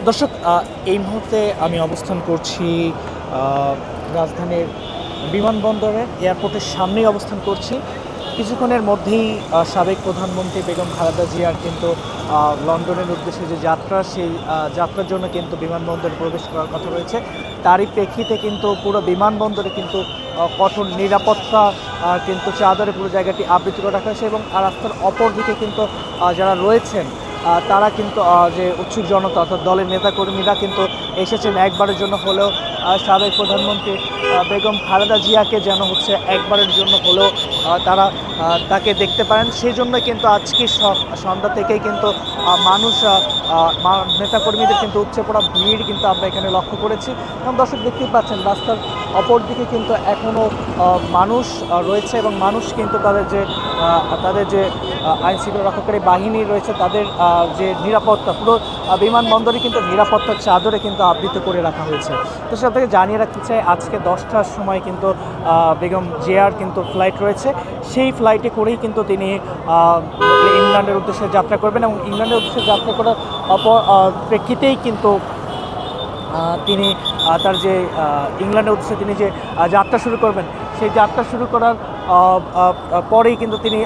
দর্শক, এই মুহূর্তে আমি অবস্থান করছি রাজধানীর বিমানবন্দরের এয়ারপোর্টের সামনেই অবস্থান করছি। কিছুক্ষণের মধ্যেই সাবেক প্রধানমন্ত্রী বেগম খালেদা জিয়ার কিন্তু লন্ডনের উদ্দেশ্যে যে যাত্রা, সেই যাত্রার জন্য কিন্তু বিমানবন্দরে প্রবেশ করার কথা রয়েছে। তারই প্রেক্ষিতে কিন্তু পুরো বিমানবন্দরে কিন্তু কঠোর নিরাপত্তা কিন্তু চাদরে পুরো জায়গাটি আবৃত করে রাখা হয়েছে এবং রাস্তার অপর দিকে কিন্তু যারা রয়েছেন তারা কিন্তু যে উৎসুক জনতা অর্থাৎ দলের নেতাকর্মীরা কিন্তু এসেছেন একবারের জন্য হলেও সাবেক প্রধানমন্ত্রী বেগম খালেদা জিয়াকে যেন হচ্ছে একবারের জন্য হলেও তারা তাকে দেখতে পারেন। সেই জন্য কিন্তু আজকে সন্ধ্যা থেকেই কিন্তু মানুষ নেতাকর্মীদের কিন্তু উপচে পড়া ভিড় কিন্তু আমরা এখানে লক্ষ্য করেছি। এবং দর্শক দেখতেই পাচ্ছেন রাস্তার অপর দিকে কিন্তু এখনও মানুষ রয়েছে এবং মানুষ কিন্তু তাদের যে আইনশৃঙ্খলা রক্ষাকারী বাহিনী রয়েছে তাদের যে নিরাপত্তা, পুরো বিমানবন্দরে কিন্তু নিরাপত্তার চাদরে কিন্তু আবৃত করে রাখা হয়েছে। তো সেটা থেকে জানিয়ে রাখতে চাই, আজকে 10টার সময় কিন্তু বেগম জিয়ার কিন্তু ফ্লাইট রয়েছে। সেই ফ্লাইটে করেই কিন্তু তিনি ইংল্যান্ডের উদ্দেশ্যে যাত্রা করবেন এবং ইংল্যান্ডের উদ্দেশ্যে যাত্রা করার প্রেক্ষিতেই কিন্তু তিনি তার যে ইংল্যান্ডের উদ্দেশ্যে তিনি যে যাত্রা শুরু করবেন, সেই যাত্রা শুরু করার পরেই কিন্তু তিনি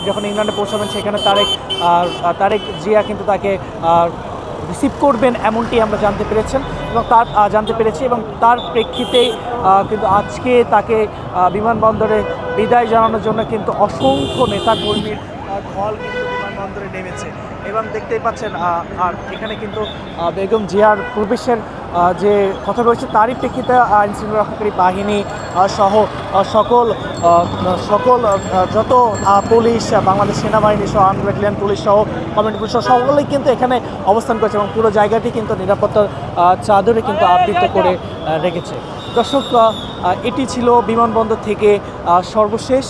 যখন ইংল্যান্ডে পৌঁছাবেন সেখানে তারেক জিয়া কিন্তু তাকে রিসিভ করবেন এমনটি আমরা জানতে পেরেছি এবং তার প্রেক্ষিতেই কিন্তু আজকে তাকে বিমানবন্দরে বিদায় জানানোর জন্য কিন্তু অসংখ্য নেতাকর্মীর ঢল কিন্তু বিমানবন্দরে নেমেছে এবং দেখতেই পাচ্ছেন। আর এখানে কিন্তু বেগম জিয়ার প্রবেশের যে কথা রয়েছে তারই প্রেক্ষিতে আইনশৃঙ্খলা রক্ষাকারী বাহিনী সহ সকল যত পুলিশ, বাংলাদেশ সেনাবাহিনী সহ আর্মড ব্যাটালিয়ন পুলিশ সহ কমিউনিটি পুলিশ সহ সকলেই কিন্তু এখানে অবস্থান করেছে এবং পুরো জায়গাটি কিন্তু নিরাপত্তার চাদরে কিন্তু আবৃত করে রেখেছে। দর্শক, এটি ছিল বিমানবন্দর থেকে সর্বশেষ